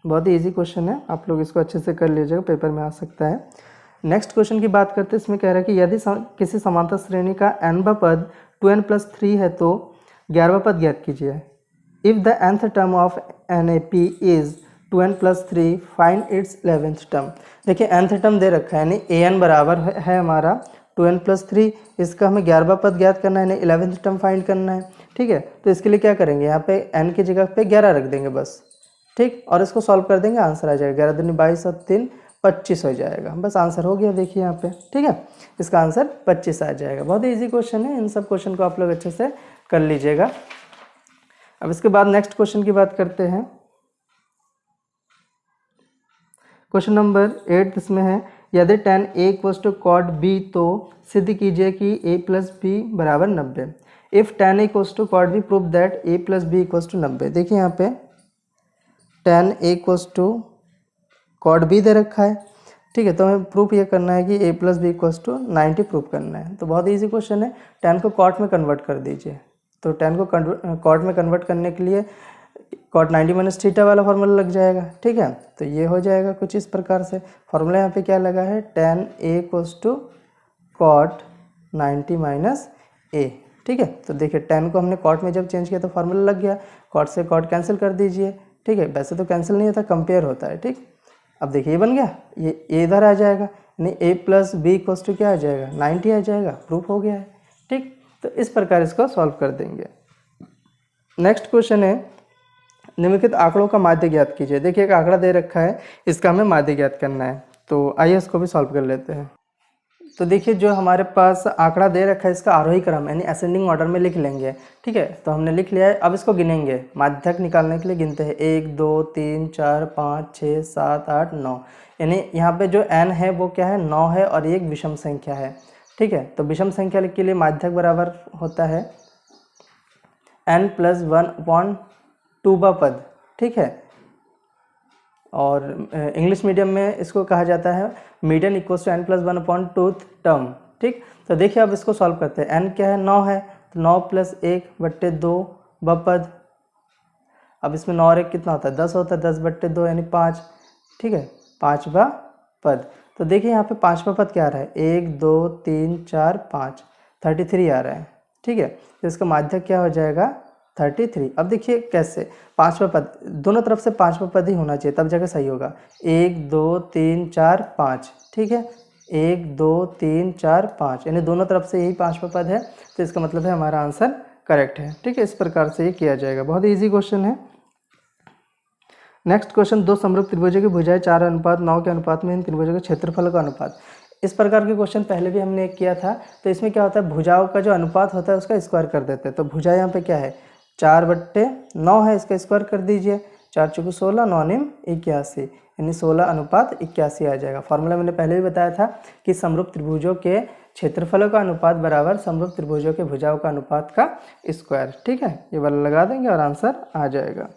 Speaker 1: बहुत ही ईजी क्वेश्चन है, आप लोग इसको अच्छे से कर लीजिएगा, पेपर में आ सकता है। नेक्स्ट क्वेश्चन की बात करते हैं, इसमें कह रहा है कि यदि किसी समांतर श्रेणी का nवां पद 2n+3 है तो 11वां पद ज्ञात कीजिए। If the nth term of NAP is 2n+3 find its 11th term. देखिए nth टर्म दे रखा है, यानी an बराबर है हमारा 2n+3, इसका हमें 11वां पद ज्ञात करना है, यानी 11th टर्म फाइंड करना है, ठीक है। तो इसके लिए क्या करेंगे, यहाँ पे n की जगह पे 11 रख देंगे बस, ठीक, और इसको सॉल्व कर देंगे, आंसर आ जाएगा 11 दूनी 22 और 3 25 हो जाएगा। बस आंसर हो गया, देखिए यहाँ पे, ठीक है, इसका आंसर 25 आ जाएगा। बहुत ही ईजी क्वेश्चन है, इन सब क्वेश्चन को आप लोग अच्छे से कर लीजिएगा। अब इसके बाद नेक्स्ट क्वेश्चन की बात करते हैं। क्वेश्चन नंबर 8 इसमें है यदि tan A = cot B तो सिद्ध कीजिए कि A + B = 90। If tan A = cot B prove that A + B = 90। देखिए यहाँ पे tan A = cot B दे रखा है, ठीक है, तो हमें प्रूफ ये करना है कि A + B = 90 प्रूफ करना है। तो बहुत ईजी क्वेश्चन है, tan को cot में कन्वर्ट कर दीजिए। तो tan को cot में कन्वर्ट करने के लिए cot 90 - थीटा वाला फार्मूला लग जाएगा, ठीक है। तो ये हो जाएगा कुछ इस प्रकार से। फार्मूला यहाँ पे क्या लगा है, tan A = cot 90 - A, ठीक है। तो देखिए tan को हमने cot में जब चेंज किया तो फार्मूला लग गया, cot से cot कैंसिल कर दीजिए, ठीक है। वैसे तो कैंसिल नहीं होता, कंपेयर होता है, ठीक। अब देखिए ये बन गया, ये इधर आ जाएगा, यानी A + B = क्या आ जाएगा, 90 आ जाएगा, प्रूफ हो गया है, ठीक। तो इस प्रकार इसको सॉल्व कर देंगे। नेक्स्ट क्वेश्चन है निम्नलिखित आंकड़ों का माध्य ज्ञात कीजिए। देखिए एक आंकड़ा दे रखा है, इसका हमें माध्य ज्ञात करना है, तो आइए इसको भी सॉल्व कर लेते हैं। तो देखिए जो हमारे पास आंकड़ा दे रखा है इसका आरोही क्रम यानी असेंडिंग ऑर्डर में लिख लेंगे, ठीक है। तो हमने लिख लिया है, अब इसको गिनेंगे, माध्यक निकालने के लिए गिनते हैं 1 2 3 4 5 6 7 8 9, यानी यहाँ पे जो n है वो क्या है, 9 है और ये एक विषम संख्या है, ठीक है। तो विषम संख्या के लिए माध्यक बराबर होता है n + 1/2वां पद, ठीक है। और इंग्लिश मीडियम में इसको कहा जाता है मीडियन = n + 1/2 टर्म, ठीक। तो देखिए अब इसको सॉल्व करते हैं। n क्या है, 9 है, तो 9 + 1/2 पद। अब इसमें 9 और 1 कितना होता है, 10 होता है, 10/2 यानी 5, ठीक है, 5वां पद। तो देखिए यहाँ पे 5वां पद क्या आ रहा है, 1 2 3 4 5, 33 आ रहा है, ठीक है। तो इसका माध्यक क्या हो जाएगा, 33। अब देखिए कैसे, 5वां पद, दोनों तरफ से 5वां पद ही होना चाहिए तब जाकर सही होगा। 1 2 3 4 5, ठीक है, 1 2 3 4 5, यानी दोनों तरफ से यही 5वां पद है, तो इसका मतलब है हमारा आंसर करेक्ट है, ठीक है। इस प्रकार से ये किया जाएगा, बहुत ईजी क्वेश्चन है। नेक्स्ट क्वेश्चन, दो समरूप त्रिभुजों की भुजाएं 4:9 के अनुपात में इन त्रिभुजों के क्षेत्रफल का अनुपात। इस प्रकार के क्वेश्चन पहले भी हमने एक किया था। तो इसमें क्या होता है, भुजाओं का जो अनुपात होता है उसका स्क्वायर कर देते हैं। तो भुजा यहाँ पे क्या है, 4/9 है, इसका स्क्वायर कर दीजिए, 4 × 16 9 × 81, यानी 16:81 आ जाएगा। फॉर्मूला मैंने पहले भी बताया था कि समरूप त्रिभुजों के क्षेत्रफलों का अनुपात बराबर समरूप त्रिभुजों के भुजाओं का अनुपात का स्क्वायर, ठीक है। ये वाला लगा देंगे और आंसर आ जाएगा।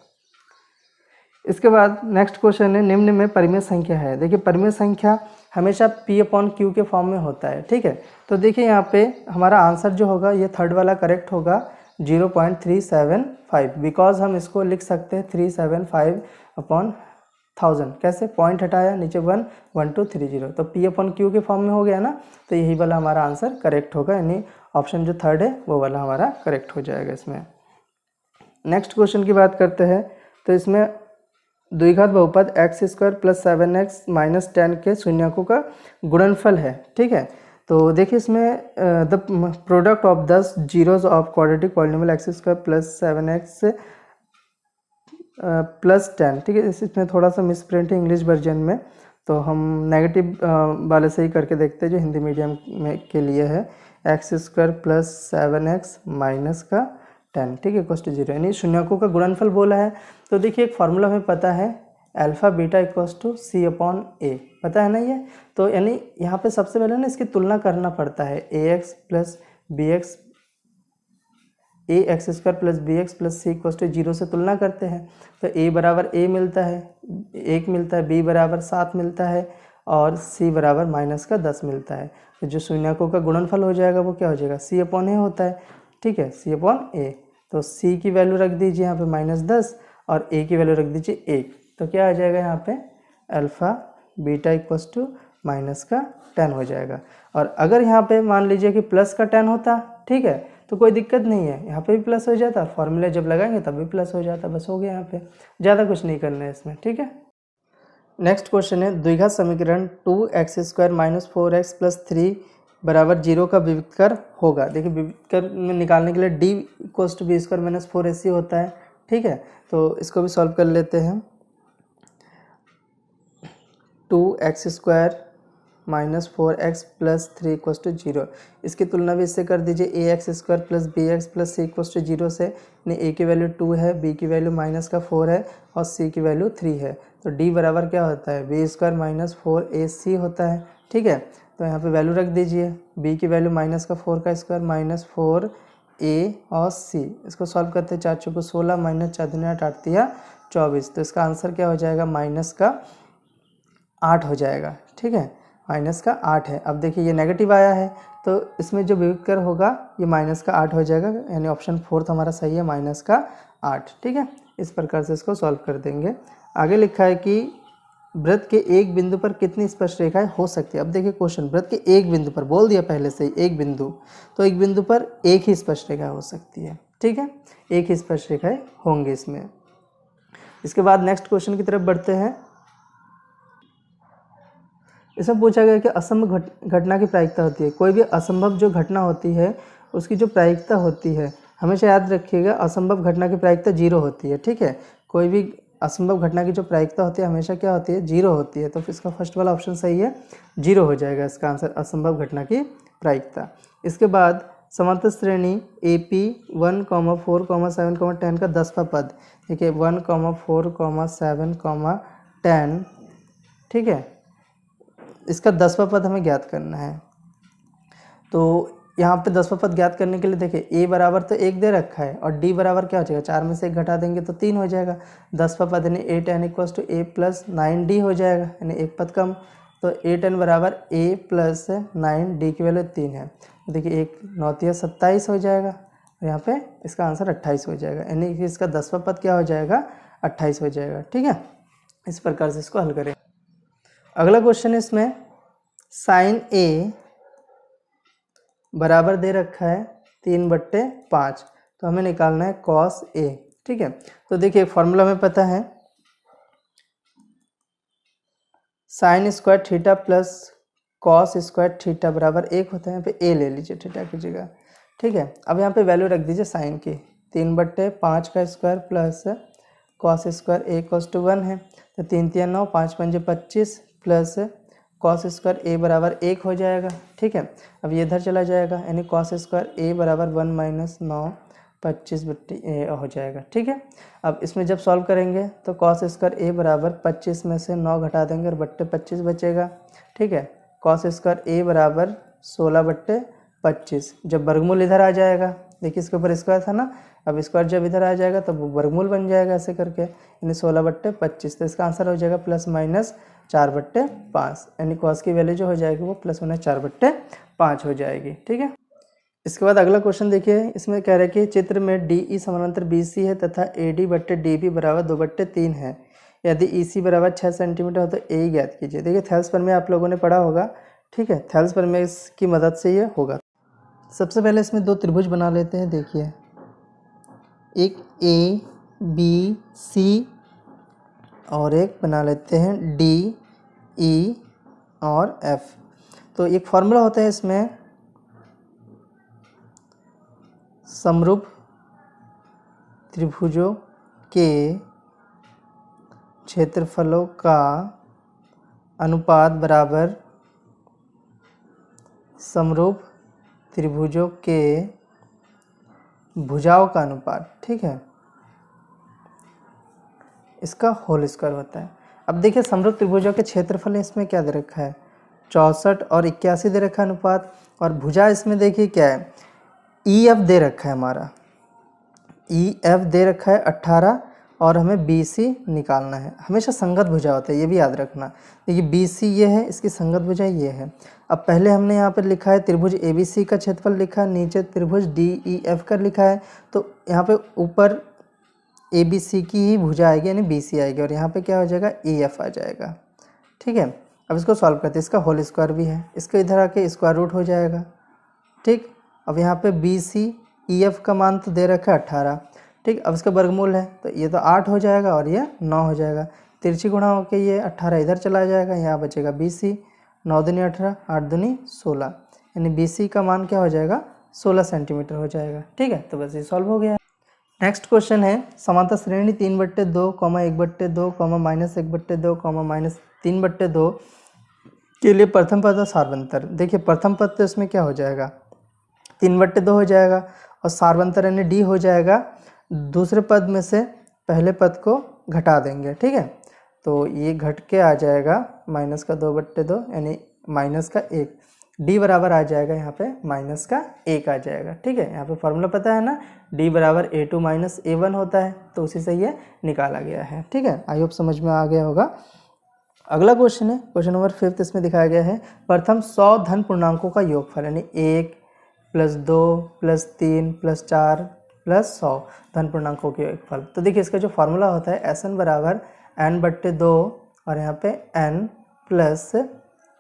Speaker 1: इसके बाद नेक्स्ट क्वेश्चन है, निम्न में परिमेय संख्या है। देखिए परिमेय संख्या हमेशा P/Q के फॉर्म में होता है, ठीक है। तो देखिए यहाँ पे हमारा आंसर जो होगा ये थर्ड वाला करेक्ट होगा, 0.375, बिकॉज हम इसको लिख सकते हैं 375/1000। कैसे, पॉइंट हटाया, नीचे 1 1 2 3 0, तो P/Q के फॉर्म में हो गया ना, तो यही वाला हमारा आंसर करेक्ट होगा, यानी ऑप्शन जो थर्ड है वो वाला हमारा करेक्ट हो जाएगा इसमें। नेक्स्ट क्वेश्चन की बात करते हैं। तो इसमें द्विघात बहुपद x² + 7x - 10 के शून्यकों का गुणनफल है, ठीक है। तो देखिए इसमें the product of 10 zeros of quadratic polynomial x² + 7x plus 10, ठीक है। इसमें थोड़ा सा मिस प्रिंट है इंग्लिश वर्जन में, तो हम नेगेटिव वाले से ही करके देखते हैं जो हिंदी मीडियम में के लिए है। X square plus 7x minus का 10, ठीक है, इक्वस टू 0, यानी शून्यकों का गुणनफल बोला है। तो देखिए एक फार्मूला हमें पता है, alpha beta equals to c upon a, पता है ना ये। तो यानी यहाँ पे सबसे पहले ना इसकी तुलना करना पड़ता है, a x plus b x, a x square plus b x plus c equals to 0 से तुलना करते हैं। तो ए बराबर ए मिलता है, 1 मिलता है, बी बराबर 7 मिलता है और सी बराबर माइनस का 10 मिलता है। तो जो शून्यकों का गुणनफल हो जाएगा वो क्या हो जाएगा, सी अपॉन ए होता है, ठीक है, सी अपॉन ए। तो सी की वैल्यू रख दीजिए यहाँ पे -10 और ए की वैल्यू रख दीजिए 1। तो क्या आ जाएगा यहाँ पे, alpha beta equals to minus का 10 हो जाएगा। और अगर यहाँ पे मान लीजिए कि प्लस का 10 होता, ठीक है, तो कोई दिक्कत नहीं है, यहाँ पे भी प्लस हो जाता, फॉर्मूला जब लगाएंगे तब भी प्लस हो जाता, बस हो गया यहाँ पे, ज़्यादा कुछ नहीं करना है इसमें, ठीक है। नेक्स्ट क्वेश्चन है, द्विघात समीकरण 2x² माइनस 4x प्लस 3 बराबर 0 का विविधकर होगा। देखिए विविधकर में निकालने के लिए d equals to b square minus 4ac होता है, ठीक है। तो इसको भी सॉल्व कर लेते हैं। 2x² minus 4x plus 3 equals to 0, इसकी तुलना भी इससे कर दीजिए, a x square plus b x plus c equals to 0 से। यानी ए की वैल्यू 2 है, बी की वैल्यू माइनस का 4 है और सी की वैल्यू 3 है। तो डी बराबर क्या होता है, बी स्क्वायर माइनस 4ac होता है, ठीक है। तो यहाँ पे वैल्यू रख दीजिए, बी की वैल्यू माइनस का 4 का स्क्वायर माइनस 4a और c। इसको सॉल्व करते हैं, 4 चौको 16 माइनस 4 दूनी 8, 8 तिया 24। तो इसका आंसर क्या हो जाएगा, माइनस का 8 हो जाएगा, ठीक है, माइनस का 8 है। अब देखिए ये नेगेटिव आया है तो इसमें जो विविधकर होगा ये माइनस का 8 हो जाएगा, यानी ऑप्शन 4 हमारा सही है, माइनस का 8, ठीक है। इस प्रकार से इसको सॉल्व कर देंगे। आगे लिखा है कि वृत्त के एक बिंदु पर कितनी स्पर्श रेखाएं हो सकती है। अब देखिए क्वेश्चन, वृत्त के एक बिंदु पर बोल दिया पहले से ही, एक बिंदु, तो एक बिंदु पर एक ही स्पर्श रेखा हो सकती है, ठीक है, एक ही स्पर्श रेखाएं होंगे इसमें। इसके बाद नेक्स्ट क्वेश्चन की तरफ बढ़ते हैं। इसमें पूछा गया कि असंभव घटना की प्रायिकता होती है। कोई भी असंभव जो घटना होती है उसकी जो प्रायिकता होती है, हमेशा याद रखिएगा असंभव घटना की प्रायिकता 0 होती है, ठीक है। कोई भी असंभव घटना की जो प्रायिकता होती है हमेशा क्या होती है, 0 होती है। तो इसका फर्स्ट वाला ऑप्शन सही है, 0 हो जाएगा इसका आंसर, असंभव घटना की प्रायिकता। इसके बाद समांतर श्रेणी AP 1, 4, 7, 10 का 10वां पद, देखिए 1, 4, 7, 10, ठीक है, इसका 10वां पद हमें ज्ञात करना है। तो यहाँ पे 10वां पद ज्ञात करने के लिए देखिए ए बराबर तो 1 दे रखा है और डी बराबर क्या हो जाएगा, 4 में से 1 घटा देंगे तो 3 हो जाएगा। 10वां पद यानी a 10 equals to a plus 9d हो जाएगा, यानी एक पद कम। तो ए 10 बराबर ए प्लस 9d की वैल्यू 3 है। देखिए 1 9 तिया 27 हो जाएगा, यहाँ पे इसका आंसर 28 हो जाएगा, यानी कि इसका 10वां पद क्या हो जाएगा, 28 हो जाएगा, ठीक है। इस प्रकार से इसको हल करें। अगला क्वेश्चन है, इसमें साइन ए बराबर दे रखा है 3/5, तो हमें निकालना है कॉस ए, ठीक है। तो देखिए फॉर्मूला में पता है, sine square theta plus cos square theta बराबर 1 होता है। यहाँ पे ए ले लीजिए थीटा की जगह, ठीक है। अब यहाँ पे वैल्यू रख दीजिए साइन की, 3/5 का square plus cos square a equals to 1 है। तो 3 तिया 9, 5 पंजे 25 प्लस कॉस स्क्वायर ए बराबर 1 हो जाएगा, ठीक है। अब ये इधर चला जाएगा, यानी कॉस स्क्वायर ए बराबर 1 माइनस 9 25/ए हो जाएगा, ठीक है। अब इसमें जब सॉल्व करेंगे तो कॉस स्क्वायर ए बराबर 25 में से 9 घटा देंगे और बट्टे 25 बचेगा, ठीक है। कॉस स्क्वायर ए बराबर 16/25। जब वर्गमूल इधर आ जाएगा, देखिए इसके ऊपर स्क्वायर था ना, अब स्क्वायर जब इधर आ जाएगा तो वो वर्गमूल बन जाएगा ऐसे करके, यानी 16/25। तो इसका आंसर हो जाएगा प्लस माइनस 4/5, यानी कॉस की वैल्यू जो हो जाएगी वो प्लस माइनस 4/5 हो जाएगी, ठीक है। इसके बाद अगला क्वेश्चन देखिए, इसमें कह रहा है कि चित्र में DE समानांतर BC है तथा AD/DB बराबर 2/3 है। यदि EC बराबर 6 सेंटीमीटर हो तो A ज्ञात कीजिए। देखिए थेल्स प्रमेय आप लोगों ने पढ़ा होगा, ठीक है, थेल्स प्रमेय की मदद से ये होगा। सबसे पहले इसमें 2 त्रिभुज बना लेते हैं। देखिए एक ABC और एक बना लेते हैं DE और F। तो एक फॉर्मूला होता है इसमें, समरूप त्रिभुजों के क्षेत्रफलों का अनुपात बराबर समरूप त्रिभुजों के भुजाओं का अनुपात, ठीक है, इसका होल स्क्वायर होता है। अब देखिए समरूप त्रिभुजों के क्षेत्रफल इसमें क्या दे रखा है, 64 और 81 दे रखा है अनुपात, और भुजा इसमें देखिए क्या है, EF दे रखा है हमारा, EF दे रखा है 18, और हमें BC निकालना है। हमेशा संगत भुजा होता है, ये भी याद रखना। देखिए BC ये है, इसकी संगत भुजा ये है। अब पहले हमने यहाँ पर लिखा है त्रिभुज ABC का क्षेत्रफल लिखा है, नीचे त्रिभुज DEF का लिखा है, तो यहाँ पे ऊपर ABC की ही भुजा आएगी यानी BC आएगी, और यहाँ पे क्या हो जाएगा, EF आ जाएगा, ठीक है। अब इसको सॉल्व करते हैं, इसका होल स्क्वायर भी है, इसके इधर आके स्क्वायर रूट हो जाएगा, ठीक। अब यहाँ पे BC EF का मान तो दे रखा है 18, ठीक। अब इसका वर्गमूल है तो ये तो 8 हो जाएगा और ये 9 हो जाएगा, तिरछी गुणा होकर ये 18 इधर चला जाएगा, यहाँ बचेगा BC, 9 दूनी 18, 8 दूनी 16, यानी BC का मान क्या हो जाएगा, 16 सेंटीमीटर हो जाएगा, ठीक है। तो बस ये सॉल्व हो गया। नेक्स्ट क्वेश्चन है, समांतर श्रेणी 3/2, 1/2, -1/2, -3/2 के लिए प्रथम पद और सार्वंतर। देखिए प्रथम पद तो इसमें क्या हो जाएगा, 3/2 हो जाएगा, और सार्वंतर यानी D हो जाएगा। दूसरे पद में से पहले पद को घटा देंगे, ठीक है, तो ये घट के आ जाएगा -2/2 यानी -1, D बराबर आ जाएगा यहाँ पे -1 आ जाएगा, ठीक है। यहाँ पे फॉर्मूला पता है ना, D बराबर A2 - A1 होता है, तो उसी से ये निकाला गया है, ठीक है। आई होप समझ में आ गया होगा। अगला क्वेश्चन है, क्वेश्चन नंबर 5, इसमें दिखाया गया है प्रथम 100 धन पूर्णांकों का योगफल, यानी 1 + 2 + 3 + 4 + 100 धन पूर्णांकों के योगफल। तो देखिए इसका जो फॉर्मूला होता है SN बराबर n/2 और यहाँ पे n +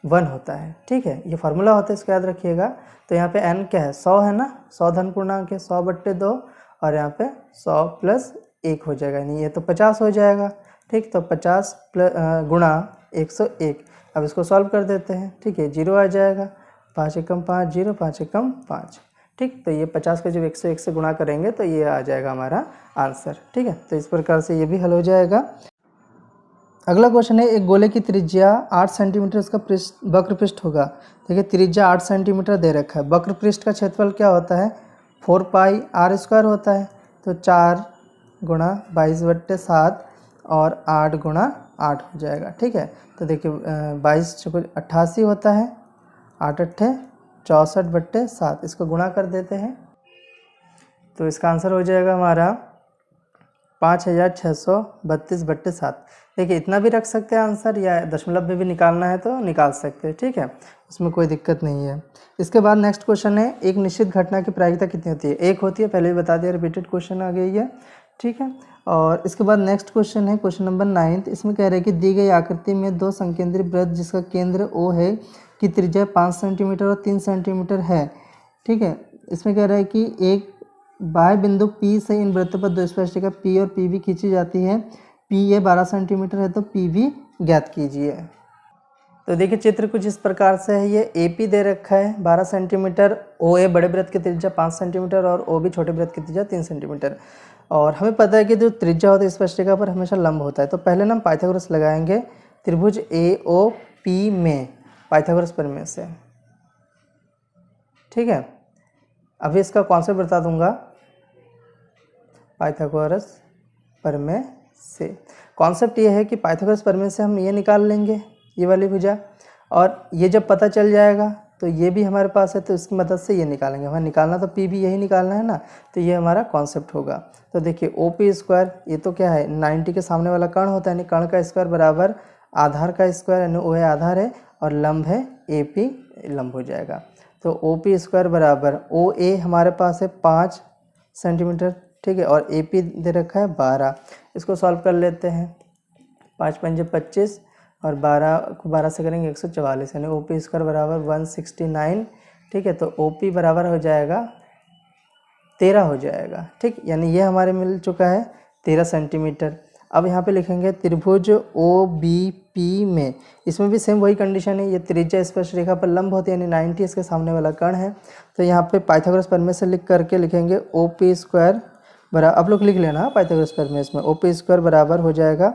Speaker 1: 1 होता है, ठीक है, ये फार्मूला होता है, इसको याद रखिएगा। तो यहाँ पे n क्या है, 100 है ना, 100 धन पूर्णांक है, 100/2, और यहाँ पे 100 + 1 हो जाएगा, यानी ये तो 50 हो जाएगा, ठीक। तो 50 गुणा 101। अब इसको सॉल्व कर देते हैं, ठीक है, 0 आ जाएगा, 5 एकम 5 0, 5 एकम 5, ठीक। तो ये 50 का जब 101 से गुणा करेंगे तो ये आ जाएगा हमारा आंसर, ठीक है। तो इस प्रकार से ये भी हल हो जाएगा। अगला क्वेश्चन है, एक गोले की त्रिज्या 8 सेंटीमीटर, उसका वक्र पृष्ठ होगा। देखिए त्रिज्या 8 सेंटीमीटर दे रखा है, वक्र पृष्ठ का क्षेत्रफल क्या होता है, 4πr² होता है, तो 4 गुणा 22/7 और 8 गुणा 8 हो जाएगा, ठीक है। तो देखिए 22 × 88 होता है, 8 × 8 = 64/7, इसको गुणा कर देते हैं, तो इसका आंसर हो जाएगा हमारा 5632/7। देखिए इतना भी रख सकते हैं आंसर, या दशमलव में भी निकालना है तो निकाल सकते हैं, ठीक है, उसमें कोई दिक्कत नहीं है। इसके बाद नेक्स्ट क्वेश्चन है, एक निश्चित घटना की प्रायिकता कितनी होती है, 1 होती है, पहले भी बता दिया, रिपीटेड क्वेश्चन आ गई है, ठीक है। और इसके बाद नेक्स्ट क्वेश्चन है, क्वेश्चन नंबर 9, इसमें कह रहे हैं कि दी गई आकृति में 2 संकेंद्री वृत्त जिसका केंद्र O है की त्रिज्या 5 सेंटीमीटर और 3 सेंटीमीटर है, ठीक है। इसमें कह रहा है कि एक बाह्य बिंदु P से इन वृत्तों पर 2 स्पर्शिका P और PV खींची जाती है, P ये 12 सेंटीमीटर है, तो PV ज्ञात कीजिए। तो देखिए चित्र कुछ इस प्रकार से है, ये AP दे रखा है 12 सेंटीमीटर, OA बड़े वृत्त की त्रिज्या 5 सेंटीमीटर और OB छोटे वृत्त की त्रिज्या 3 सेंटीमीटर। और हमें पता है कि जो त्रिज्या होता है स्पर्शिका पर हमेशा लंब होता है, तो पहले ना हम पाइथागोरस लगाएंगे त्रिभुज AOP में पाइथागोरस प्रमेय से, ठीक है। अभी इसका कॉन्सेप्ट बता दूंगा, पाइथागोरस प्रमेय से कॉन्सेप्ट ये है कि पाइथागोरस प्रमेय से हम ये निकाल लेंगे, ये वाली भुजा, और ये जब पता चल जाएगा तो ये भी हमारे पास है, तो इसकी मदद से ये निकालेंगे। हमें निकालना तो P भी यही निकालना है ना, तो ये हमारा कॉन्सेप्ट होगा। तो देखिए OP², ये तो क्या है, 90 के सामने वाला कर्ण होता है, यानी कर्ण का स्क्वायर बराबर आधार का स्क्वायर, यानी OA आधार है और लंब है AP, लंब हो जाएगा। तो OP² बराबर OA हमारे पास है 5 सेंटीमीटर, ठीक है, और AP दे रखा है 12। इसको सॉल्व कर लेते हैं, 5 × 5 = 25 और 12 को 12 से करेंगे 144, यानी OP² बराबर 169, ठीक है। तो OP बराबर हो जाएगा 13 हो जाएगा, ठीक, यानी ये हमारे मिल चुका है 13 सेंटीमीटर। अब यहाँ पे लिखेंगे त्रिभुज OBP में, इसमें भी सेम वही कंडीशन है, ये त्रिज्या स्पर्श रेखा पर लंब होती है, यानी 90 इसके सामने वाला कर्ण है। तो यहाँ पे पाइथागोरस प्रमेय से लिख करके लिखेंगे OP² बराबर, आप लोग लिख लेना पाइथागोरस प्रमेय, इसमें OP² बराबर हो जाएगा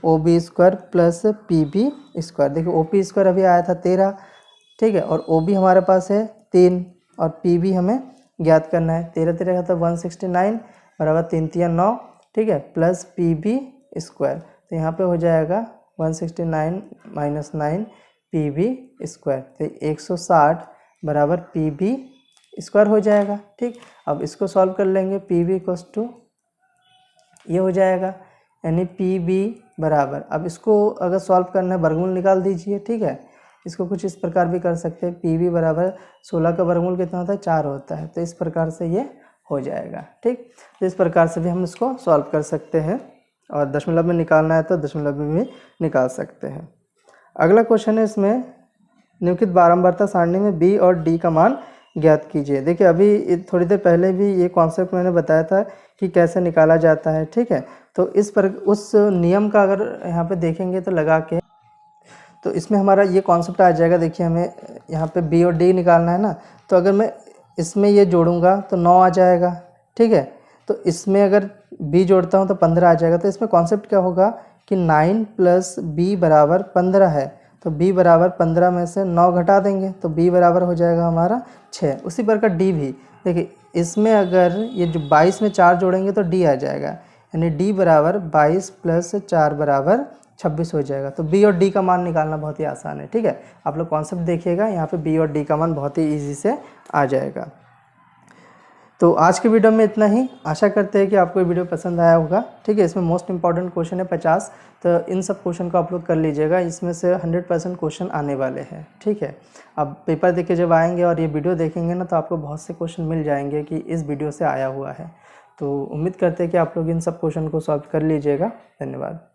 Speaker 1: o b square plus p b square. देखिए ओ पी स्क्वायर अभी आया था 13, ठीक है, और ओ बी हमारे पास है 3 और पी बी हमें ज्ञात करना है। 13 13 का तो 169 बराबर 3 3 9, ठीक है, प्लस पी बी स्क्वायर। तो यहाँ पे हो जाएगा 169 माइनस 9 पी बी स्क्वायर, तो 160 बराबर पी बी स्क्वायर हो जाएगा। ठीक, अब इसको सॉल्व कर लेंगे। पी बी इक्वल्स टू ये हो जाएगा, यानी पी बी बराबर, अब इसको अगर सॉल्व करना है वर्गमूल निकाल दीजिए। ठीक है, इसको कुछ इस प्रकार भी कर सकते हैं, पी बी बराबर 16 का वर्गमूल कितना होता है 4 होता है, तो इस प्रकार से ये हो जाएगा। ठीक, तो इस प्रकार से भी हम इसको सॉल्व कर सकते हैं, और दशमलव में निकालना है तो दशमलव में भी निकाल सकते हैं। अगला क्वेश्चन है, इसमें निम्नलिखित बारंबारता सारणी में बी और डी का मान ज्ञात कीजिए। देखिए अभी थोड़ी देर पहले भी ये कॉन्सेप्ट मैंने बताया था कि कैसे निकाला जाता है। ठीक है, तो इस पर उस नियम का अगर यहाँ पे देखेंगे तो लगा के, तो इसमें हमारा ये कॉन्सेप्ट आ जाएगा। देखिए हमें यहाँ पे बी और डी निकालना है ना, तो अगर मैं इसमें ये जोड़ूंगा तो 9 आ जाएगा। ठीक है, तो इसमें अगर बी जोड़ता हूँ तो 15 आ जाएगा। तो इसमें कॉन्सेप्ट क्या होगा कि 9 प्लस बी बराबर 15 है, तो b बराबर 15 में से 9 घटा देंगे तो b बराबर हो जाएगा हमारा 6। उसी प्रकार d भी, देखिए इसमें अगर ये जो 22 में 4 जोड़ेंगे तो d आ जाएगा, यानी d बराबर 22 प्लस 4 बराबर 26 हो जाएगा। तो b और d का मान निकालना बहुत ही आसान है। ठीक है, आप लोग कॉन्सेप्ट देखिएगा, यहाँ पे b और d का मान बहुत ही ईजी से आ जाएगा। तो आज के वीडियो में इतना ही, आशा करते हैं कि आपको ये वीडियो पसंद आया होगा। ठीक है, इसमें मोस्ट इंपॉर्टेंट क्वेश्चन है 50, तो इन सब क्वेश्चन को आप लोग कर लीजिएगा, इसमें से 100% क्वेश्चन आने वाले हैं। ठीक है, अब पेपर देख के जब आएंगे और ये वीडियो देखेंगे ना, तो आपको बहुत से क्वेश्चन मिल जाएंगे कि इस वीडियो से आया हुआ है। तो उम्मीद करते हैं कि आप लोग इन सब क्वेश्चन को सॉल्व कर लीजिएगा। धन्यवाद।